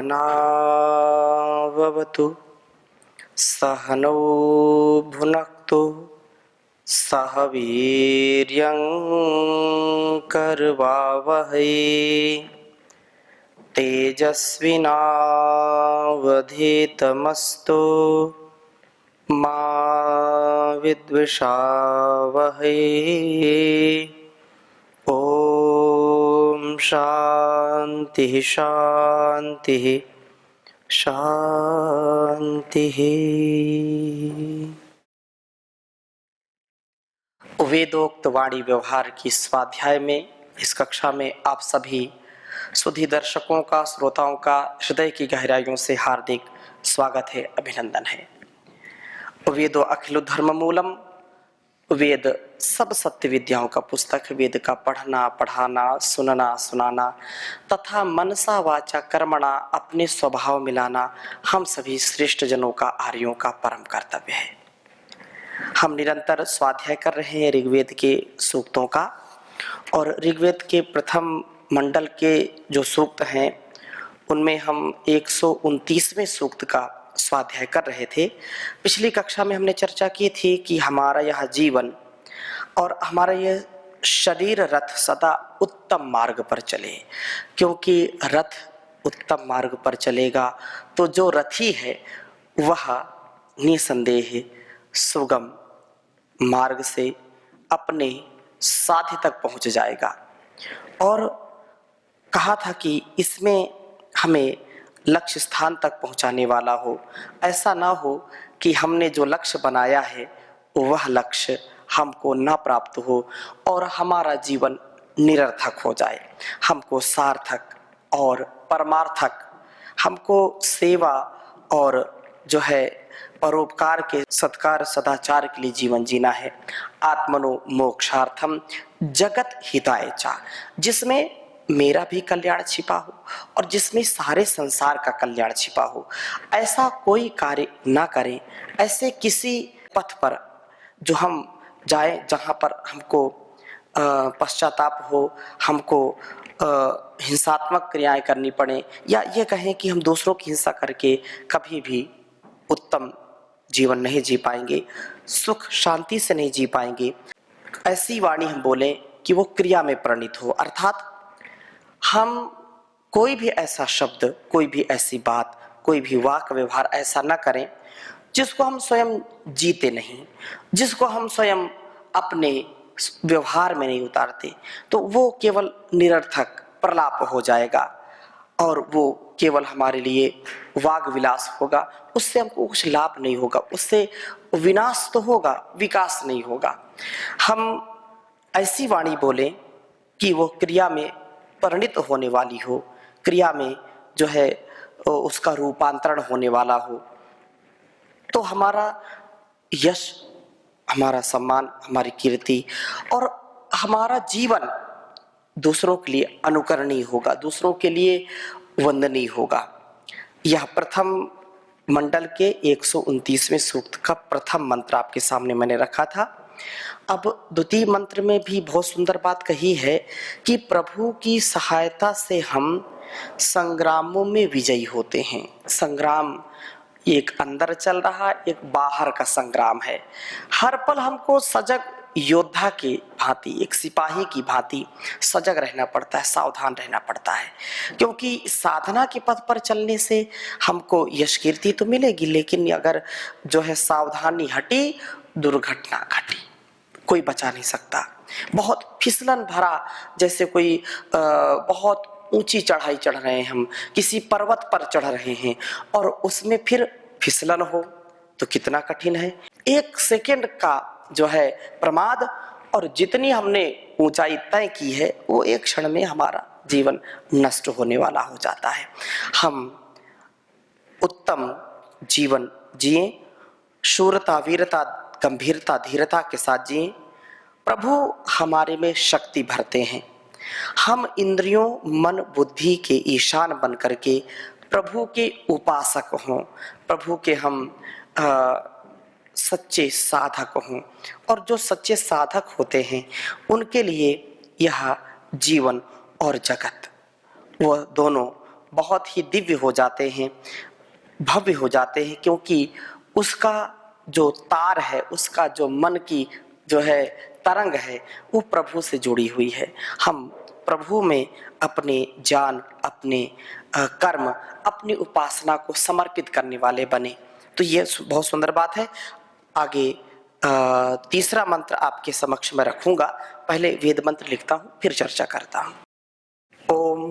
सहनाववतु सहनौ भुनक्तु सह वीर्यं करवावहै तेजस्विनावधीतमस्तु मा विद्विषावहै। ओम शांति शांति शांति। वेदोक्त वाणी व्यवहार की स्वाध्याय में इस कक्षा में आप सभी सुधी दर्शकों का, श्रोताओं का हृदय की गहराइयों से हार्दिक स्वागत है, अभिनंदन है। वेदो अखिलो धर्म मूलम, वेद सब सत्य विद्याओं का पुस्तक। वेद का पढ़ना, पढ़ाना, सुनना, सुनाना तथा मनसा वाचा कर्मणा अपने स्वभाव मिलाना हम सभी श्रेष्ठ जनों का, आर्यों का परम कर्तव्य है। हम निरंतर स्वाध्याय कर रहे हैं ऋग्वेद के सूक्तों का, और ऋग्वेद के प्रथम मंडल के जो सूक्त हैं उनमें हम 129वें सूक्त का स्वाध्याय कर रहे थे। पिछली कक्षा में हमने चर्चा की थी कि हमारा यह जीवन और हमारा यह शरीर रथ सदा उत्तम मार्ग पर चले, क्योंकि रथ उत्तम मार्ग पर चलेगा तो जो रथी है वह निसंदेह सुगम मार्ग से अपने साध्य तक पहुंच जाएगा। और कहा था कि इसमें हमें लक्ष्य स्थान तक पहुंचाने वाला हो, ऐसा ना हो कि हमने जो लक्ष्य बनाया है वह लक्ष्य हमको ना प्राप्त हो और हमारा जीवन निरर्थक हो जाए। हमको सार्थक और परमार्थक, हमको सेवा और जो है परोपकार के, सत्कार सदाचार के लिए जीवन जीना है। आत्मनो मोक्षार्थम जगत हिताय चा, जिसमें मेरा भी कल्याण छिपा हो और जिसमें सारे संसार का कल्याण छिपा हो, ऐसा कोई कार्य ना करें। ऐसे किसी पथ पर जो हम जाए जहाँ पर हमको पश्चाताप हो, हमको हिंसात्मक क्रियाएं करनी पड़े, या ये कहें कि हम दूसरों की हिंसा करके कभी भी उत्तम जीवन नहीं जी पाएंगे, सुख शांति से नहीं जी पाएंगे। ऐसी वाणी हम बोलें कि वो क्रिया में परिणित हो, अर्थात हम कोई भी ऐसा शब्द, कोई भी ऐसी बात, कोई भी वाक व्यवहार ऐसा न करें जिसको हम स्वयं जीते नहीं, जिसको हम स्वयं अपने व्यवहार में नहीं उतारते, तो वो केवल निरर्थक प्रलाप हो जाएगा और वो केवल हमारे लिए वाग विलास होगा। उससे हमको कुछ लाभ नहीं होगा, उससे विनाश तो होगा, विकास नहीं होगा। हम ऐसी वाणी बोलें कि वो क्रिया में परिणित होने वाली हो, क्रिया में जो है उसका रूपांतरण होने वाला हो, तो हमारा यश, हमारा सम्मान, हमारी कीर्ति और हमारा जीवन दूसरों के लिए अनुकरणीय होगा, दूसरों के लिए वंदनीय होगा। यह प्रथम मंडल के 129वें सूक्त का प्रथम मंत्र आपके सामने मैंने रखा था। अब द्वितीय मंत्र में भी बहुत सुंदर बात कही है कि प्रभु की सहायता से हम संग्रामों में विजयी होते हैं। संग्राम एक अंदर चल रहा, एक बाहर का संग्राम है। हर पल हमको सजग योद्धा की भांति, एक सिपाही की भांति सजग रहना पड़ता है, सावधान रहना पड़ता है, क्योंकि साधना के पथ पर चलने से हमको यश कीर्ति तो मिलेगी, लेकिन अगर जो है सावधानी हटी, दुर्घटना घटी, कोई बचा नहीं सकता। बहुत फिसलन भरा, जैसे कोई बहुत ऊंची चढ़ाई चढ़ रहे हैं, हम किसी पर्वत पर चढ़ रहे हैं और उसमें फिर फिसलन हो तो कितना कठिन है। एक सेकंड का जो है प्रमाद और जितनी हमने ऊंचाई तय की है वो एक क्षण में हमारा जीवन नष्ट होने वाला हो जाता है। हम उत्तम जीवन जिए, शूरता, वीरता, गंभीरता, धीरता के साथ जिए। प्रभु हमारे में शक्ति भरते हैं। हम इंद्रियों, मन, बुद्धि के ईशान बन करके प्रभु के उपासक हों, प्रभु के हम सच्चे साधक हों, और जो सच्चे साधक होते हैं उनके लिए यह जीवन और जगत, वह दोनों बहुत ही दिव्य हो जाते हैं, भव्य हो जाते हैं, क्योंकि उसका जो तार है, उसका जो मन की जो है तरंग है, वो प्रभु से जुड़ी हुई है। हम प्रभु में अपने जान, अपने कर्म, अपनी उपासना को समर्पित करने वाले बने। तो ये बहुत सुंदर बात है। आगे तीसरा मंत्र आपके समक्ष में रखूंगा। पहले वेद मंत्र लिखता हूं, फिर चर्चा करता हूं। ओम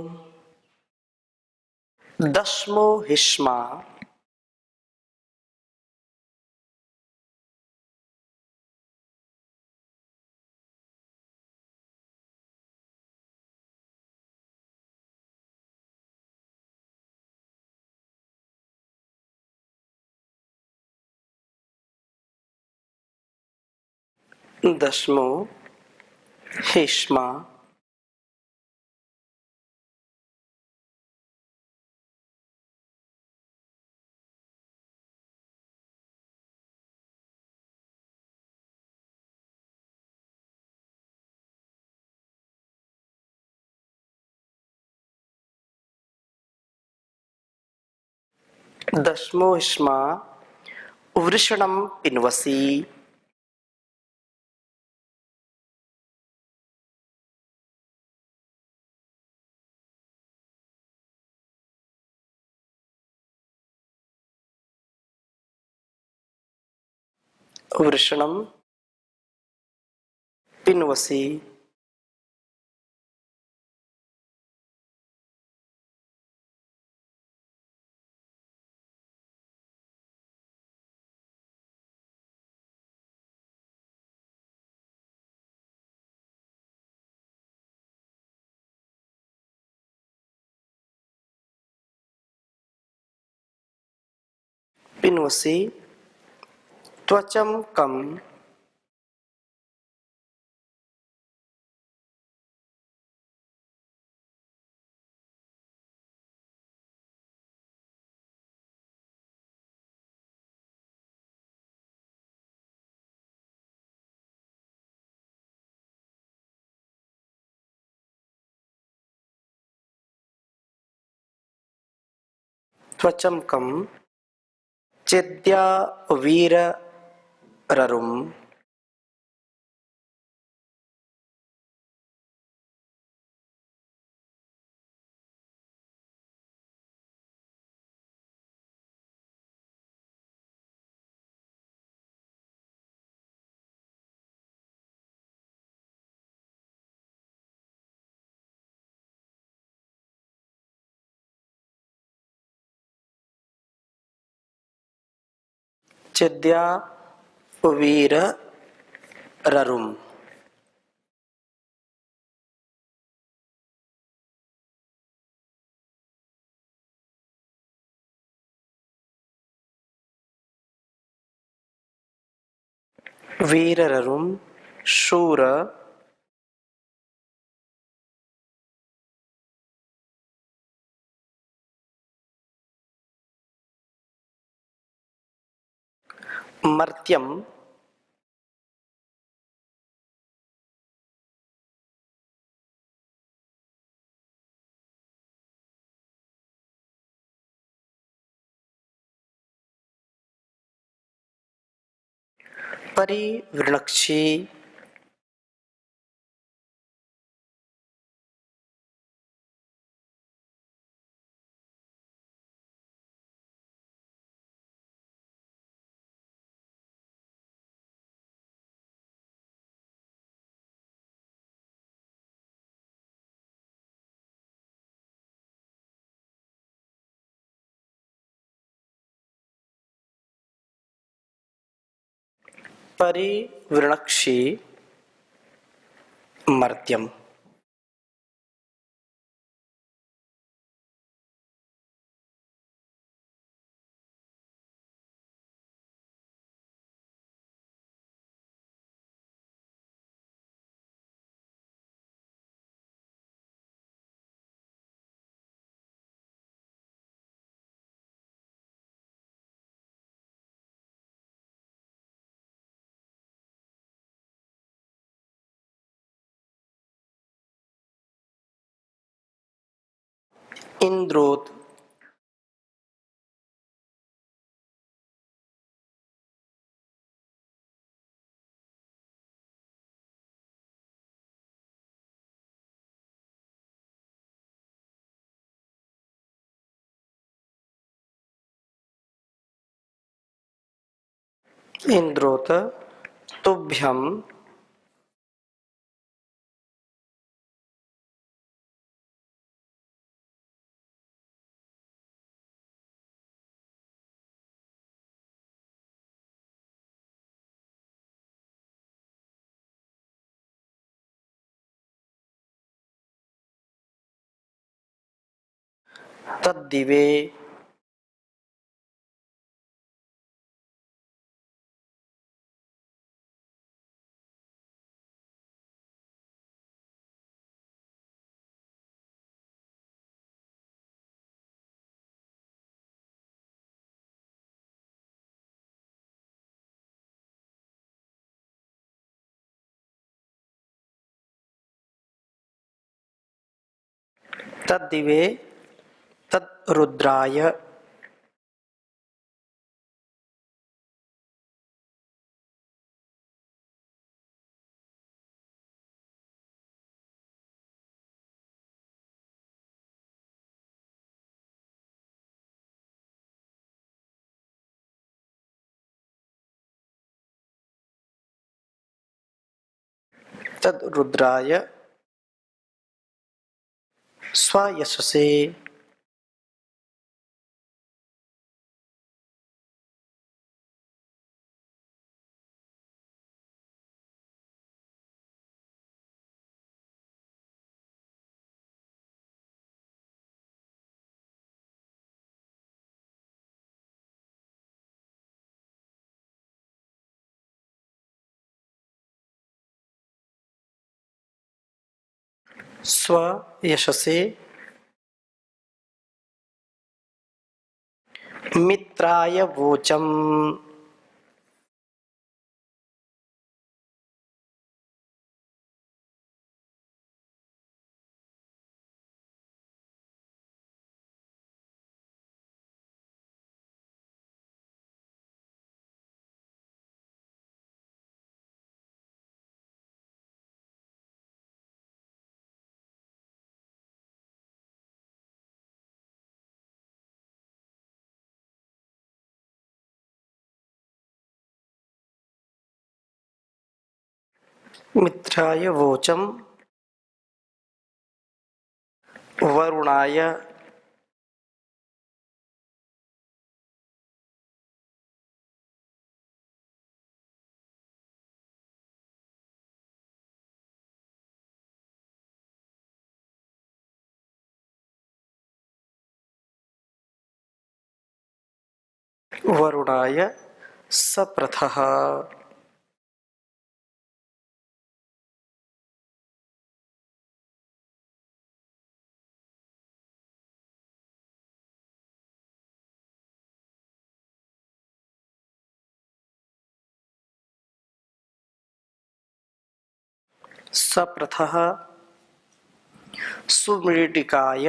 दशमो हिष्मा दशमो हिष्मा दशमो हिष्मा वृषणम पिन्वसी वृषणम पिन्वसी पिन्वसी त्वचं कम त्वचं कम चेद्या वीर ररुम चेद्या वीर ररुम। वीर ररुम शूर मर्त्यम परिवृणक्षी परिवृणक्षी मर्त्यम। इंद्रोत, इंद्रोत तुभ्यम तद्दिवे तद्दिवे तद्रुद्राय तद्रुद्राय स्वयशसे स्वयशसे मित्राय वोचम मित्राय वोचम वरुणाय वरुणाय सप्रथः सप्रथः सुमृडिकाय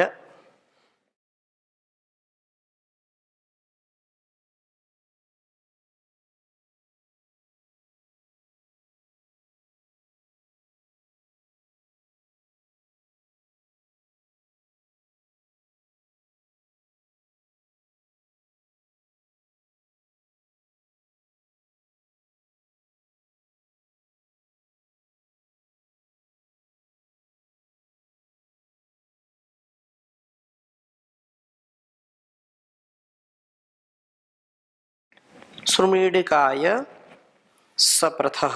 सुमृडिकाय सप्रथः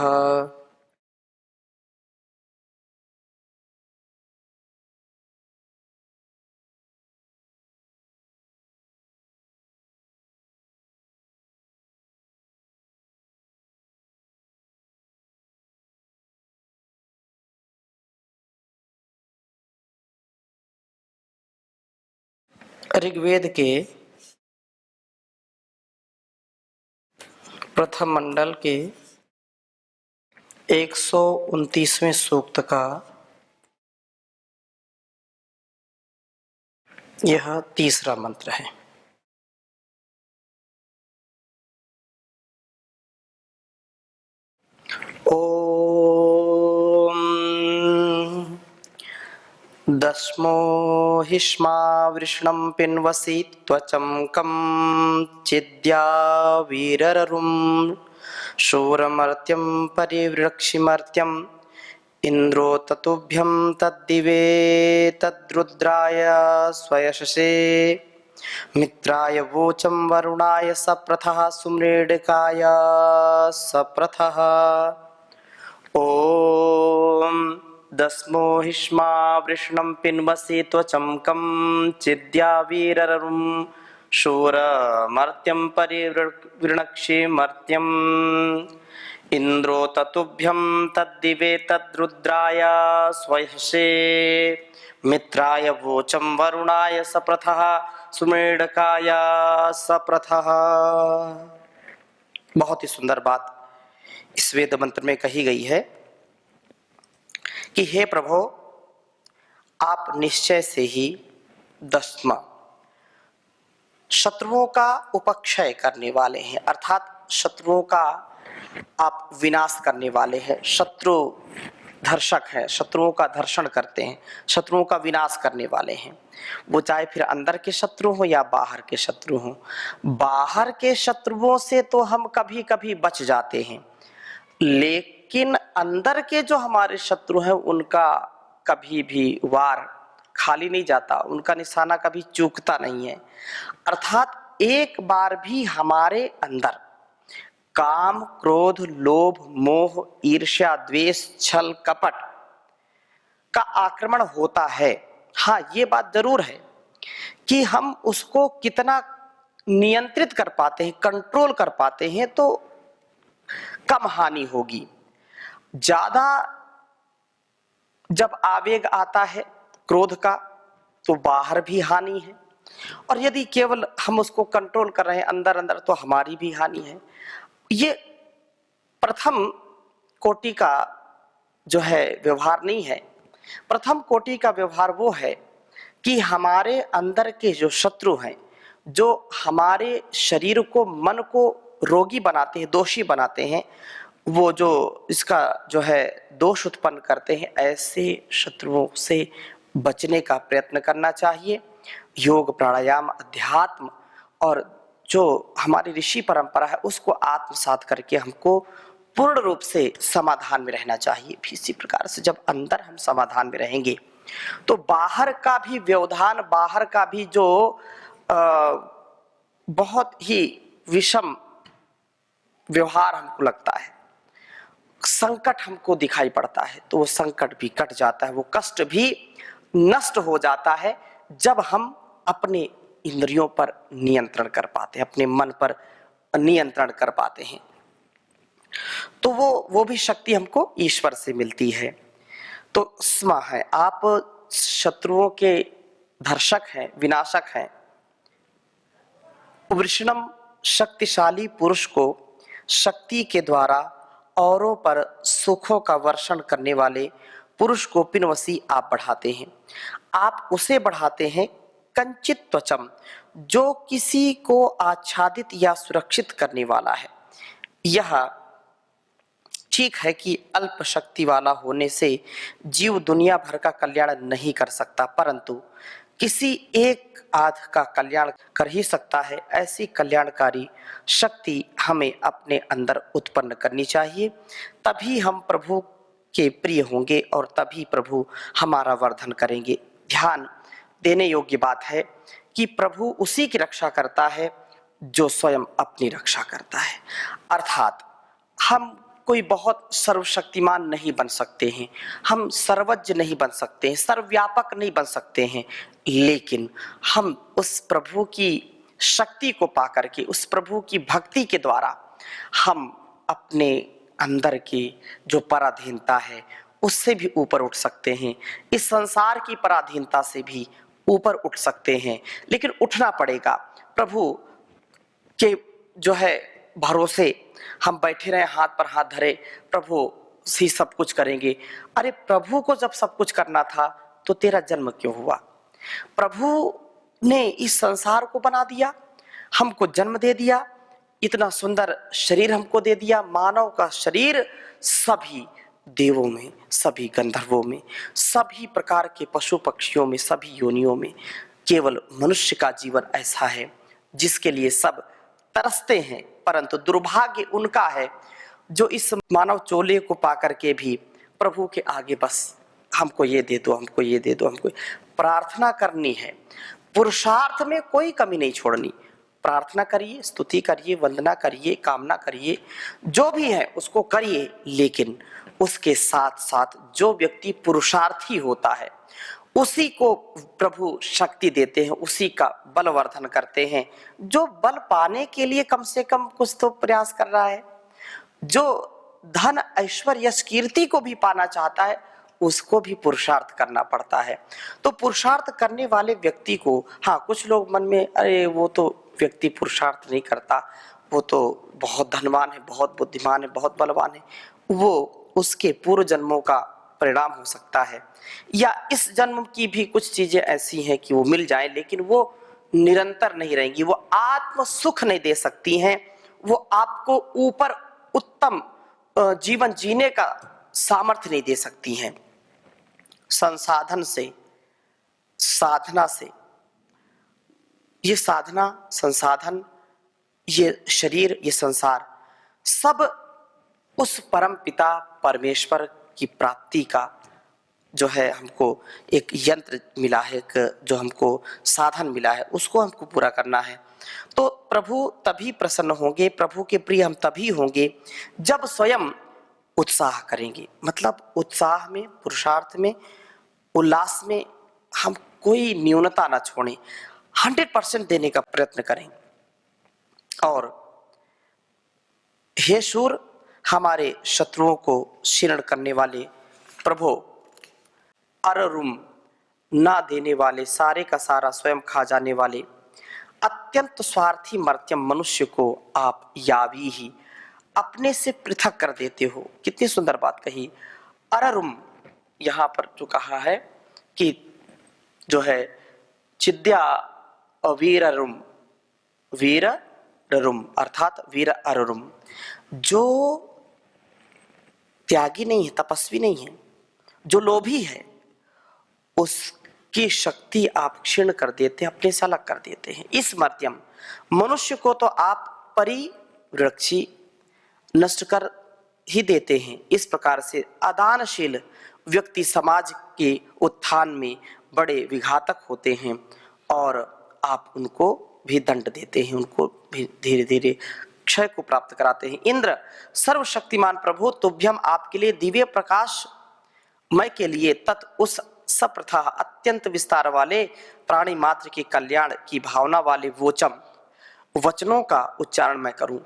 ऋग्वेद के प्रथम मंडल के 129वें सूक्त का यह तीसरा मंत्र है। ओम दस्मो हिष्मा वृष्णं पिन्वसि त्वचं कं चिद्या वीररुं शूरमर्त्यं परिवृक्षिमर्त्यम् इंद्रो ततुभ्यं तद्दिवे तद्रुद्राय स्वयशसे मित्राय वोचं वरुणाय सप्रथः सुम्रेडकाय सप्रथः। ओम दस्मो हिष्मा वृष्णं पिन्वसि त्वचं कं चिद्या वीररुं शूरमर्त्यं परिवृणक्षिमर्त्यम् इंद्रो ततुभ्यं तद्दिवे तद्रुद्राय स्वयशे मित्राय वोचं वरुणाय सप्रथः सुमेढ़काय सप्रथः। बहुत ही सुंदर बात इस वेद मंत्र में कही गई है कि हे प्रभु, आप निश्चय से ही दस्मा शत्रुओं का उपक्षय करने वाले हैं, अर्थात शत्रुओं का आप विनाश करने वाले हैं। शत्रु धर्षक है, शत्रुओं का धर्षण करते हैं, शत्रुओं का विनाश करने वाले हैं। वो चाहे फिर अंदर के शत्रु हो या बाहर के शत्रु हो। बाहर के शत्रुओं से तो हम कभी कभी बच जाते हैं, लेकिन अंदर के जो हमारे शत्रु हैं उनका कभी भी वार खाली नहीं जाता, उनका निशाना कभी चूकता नहीं है। अर्थात एक बार भी हमारे अंदर काम, क्रोध, लोभ, मोह, ईर्ष्या, द्वेष, छल, कपट का आक्रमण होता है। हाँ, ये बात जरूर है कि हम उसको कितना नियंत्रित कर पाते हैं, कंट्रोल कर पाते हैं, तो कम हानि होगी। ज्यादा जब आवेग आता है क्रोध का तो बाहर भी हानि है, और यदि केवल हम उसको कंट्रोल कर रहे हैं अंदर अंदर तो हमारी भी हानि है। ये प्रथम कोटि का जो है व्यवहार नहीं है। प्रथम कोटि का व्यवहार वो है कि हमारे अंदर के जो शत्रु हैं, जो हमारे शरीर को, मन को रोगी बनाते हैं, दोषी बनाते हैं, वो जो इसका जो है दोष उत्पन्न करते हैं, ऐसे शत्रुओं से बचने का प्रयत्न करना चाहिए। योग, प्राणायाम, अध्यात्म और जो हमारी ऋषि परंपरा है उसको आत्मसात करके हमको पूर्ण रूप से समाधान में रहना चाहिए। इसी प्रकार से जब अंदर हम समाधान में रहेंगे तो बाहर का भी व्यवधान, बाहर का भी जो बहुत ही विषम व्यवहार हमको लगता है, संकट हमको दिखाई पड़ता है, तो वो संकट भी कट जाता है, वो कष्ट भी नष्ट हो जाता है जब हम अपने इंद्रियों पर नियंत्रण कर पाते हैं, अपने मन पर नियंत्रण कर पाते हैं। तो वो भी शक्ति हमको ईश्वर से मिलती है। तो स्मा है, आप शत्रुओं के धर्षक हैं, विनाशक हैं। वृषणम, शक्तिशाली पुरुष को शक्ति के द्वारा औरों पर सुखों का वर्षण करने वाले पुरुष को पिनवसी आप बढ़ाते हैं। आप उसे बढ़ाते हैं कंचित त्वचम, जो किसी को आच्छादित या सुरक्षित करने वाला है। यह ठीक है कि अल्प शक्ति वाला होने से जीव दुनिया भर का कल्याण नहीं कर सकता, परंतु किसी एक आध का कल्याण कर ही सकता है। ऐसी कल्याणकारी शक्ति हमें अपने अंदर उत्पन्न करनी चाहिए, तभी हम प्रभु के प्रिय होंगे और तभी प्रभु हमारा वर्धन करेंगे। ध्यान देने योग्य बात है कि प्रभु उसी की रक्षा करता है जो स्वयं अपनी रक्षा करता है। अर्थात हम कोई बहुत सर्वशक्तिमान नहीं बन सकते हैं, हम सर्वज्ञ नहीं बन सकते हैं, सर्वव्यापक नहीं बन सकते हैं, लेकिन हम उस प्रभु की शक्ति को पाकर के, उस प्रभु की भक्ति के द्वारा हम अपने अंदर की जो पराधीनता है उससे भी ऊपर उठ सकते हैं, इस संसार की पराधीनता से भी ऊपर उठ सकते हैं। लेकिन उठना पड़ेगा। प्रभु के जो है भरोसे हम बैठे रहे हाथ पर हाथ धरे, प्रभु ही सब कुछ करेंगे। अरे प्रभु को जब सब कुछ करना था तो तेरा जन्म क्यों हुआ? प्रभु ने इस संसार को बना दिया, हमको जन्म दे दिया, इतना सुंदर शरीर हमको दे दिया। मानव का शरीर सभी देवों में, सभी गंधर्वों में, सभी प्रकार के पशु पक्षियों में, सभी योनियों में केवल मनुष्य का जीवन ऐसा है जिसके लिए सब तरसते हैं, परंतु दुर्भाग्य उनका है जो इस मानव चोले को पाकर के भी प्रभु के आगे बस हमको ये दे दो, हमको ये दे दो, हमको प्रार्थना करनी है। पुरुषार्थ में कोई कमी नहीं छोड़नी। प्रार्थना करिए, स्तुति करिए, वंदना करिए, कामना करिए, जो भी है उसको करिए, लेकिन उसके साथ साथ जो व्यक्ति पुरुषार्थी होता है उसी को प्रभु शक्ति देते हैं, उसी का बलवर्धन करते हैं। जो बल पाने के लिए कम से कम कुछ तो प्रयास कर रहा है, जो धन ऐश्वर्य यश कीर्ति को भी पाना चाहता है, उसको भी पुरुषार्थ करना पड़ता है। तो पुरुषार्थ करने वाले व्यक्ति को, हाँ कुछ लोग मन में अरे वो तो व्यक्ति पुरुषार्थ नहीं करता, वो तो बहुत धनवान है, बहुत बुद्धिमान है, बहुत बलवान है, वो उसके पूर्व जन्मों का परिणाम हो सकता है, या इस जन्म की भी कुछ चीजें ऐसी हैं कि वो मिल जाए लेकिन वो निरंतर नहीं रहेंगी, वो आत्म सुख नहीं दे सकती हैं, वो आपको ऊपर उत्तम जीवन जीने का सामर्थ्य नहीं दे सकती हैं। संसाधन से, साधना से, ये साधना, संसाधन, ये शरीर, ये संसार सब उस परम पिता परमेश्वर की प्राप्ति का जो है हमको एक यंत्र मिला है, एक जो हमको साधन मिला है, उसको हमको पूरा करना है। तो प्रभु तभी प्रसन्न होंगे, प्रभु के प्रिय हम तभी होंगे जब स्वयं उत्साह करेंगे। मतलब उत्साह में, पुरुषार्थ में, उल्लास में हम कोई न्यूनता ना छोड़ें, 100% देने का प्रयत्न करें। और हे शूर, हमारे शत्रुओं को क्षीण करने वाले प्रभु, अररुम ना देने वाले, सारे का सारा स्वयं खा जाने वाले, अत्यंत स्वार्थी मर्त्यम मनुष्य को आप यावी ही अपने से पृथक कर देते हो। कितनी सुंदर बात कही। अररुम यहाँ पर जो कहा है कि जो है चिद्या वीररुम, वीररुम अर्थात वीर अररुम, जो त्यागी नहीं है, तपस्वी नहीं है, जो लोभी है, उसकी शक्ति आप क्षीण कर देते हैं, अपने से अलग कर देते हैं। इस मर्त्यम मनुष्य को तो आप परिवृक्षी नष्ट कर ही देते हैं। इस प्रकार से अदानशील व्यक्ति समाज के उत्थान में बड़े विघातक होते हैं और आप उनको भी दंड देते हैं, उनको भी धीरे धीरे क्षय को प्राप्त कराते हैं। इंद्र सर्वशक्तिमान प्रभु, तुभ्यम आपके लिए दिव्य प्रकाश मय के लिए तत् उस सप्रथा अत्यंत विस्तार वाले प्राणी मात्र के कल्याण की भावना वाले वोचम वचनों का उच्चारण मैं करूं,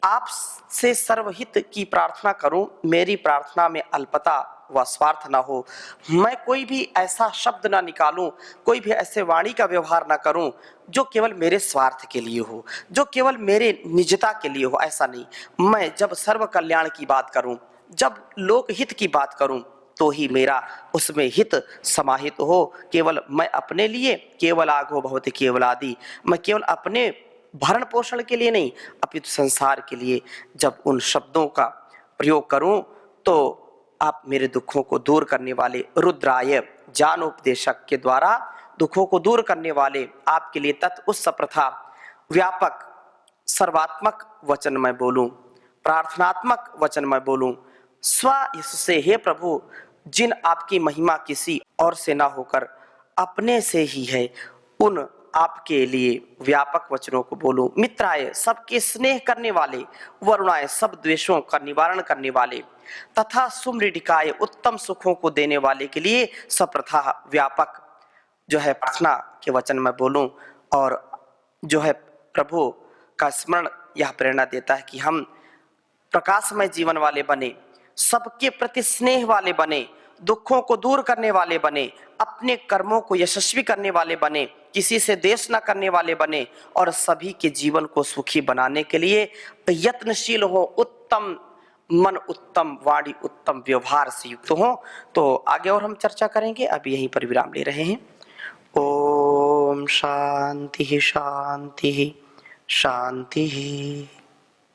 आपसे सर्वहित की प्रार्थना करूं। मेरी प्रार्थना में अल्पता व स्वार्थ ना हो, मैं कोई भी ऐसा शब्द ना निकालूं, कोई भी ऐसे वाणी का व्यवहार ना करूं जो केवल मेरे स्वार्थ के लिए हो, जो केवल मेरे निजता के लिए हो। ऐसा नहीं, मैं जब सर्व कल्याण की बात करूं, जब लोक हित की बात करूं, तो ही मेरा उसमें हित समाहित हो। केवल मैं अपने लिए, केवल आगो भवति केवलादि, मैं केवल अपने भरण पोषण के लिए नहीं, अपितु संसार के लिए जब उन शब्दों का प्रयोग करूं, तो आप मेरे दुखों को दूर करने वाले रुद्राय ज्ञानोपदेशक के द्वारा दुखों को दूर करने वाले आपके लिए तत् उस प्रथा व्यापक सर्वात्मक वचन मैं बोलूं, प्रार्थनात्मक वचन मैं बोलूं। स्व इससे हे प्रभु, जिन आपकी महिमा किसी और से ना होकर अपने से ही है, उन आपके लिए व्यापक वचनों को बोलूं। मित्राय सबके स्नेह करने वाले, वरुणाय सब द्वेषों का निवारण करने वाले, तथा सुमृडिकाय उत्तम सुखों को देने वाले के लिए सप्रथा व्यापक जो है प्रार्थना के वचन मैं बोलूं। और जो है प्रभु का स्मरण यह प्रेरणा देता है कि हम प्रकाशमय जीवन वाले बने, सबके प्रति स्नेह वाले बने, दुखों को दूर करने वाले बने, अपने कर्मों को यशस्वी करने वाले बने, किसी से देश न करने वाले बने और सभी के जीवन को सुखी बनाने के लिए यत्नशील हो, उत्तम मन, उत्तम वाणी, उत्तम व्यवहार से युक्त हो। तो आगे और हम चर्चा करेंगे, अभी यहीं पर विराम ले रहे हैं। ओम ओम शांति शांति शांति।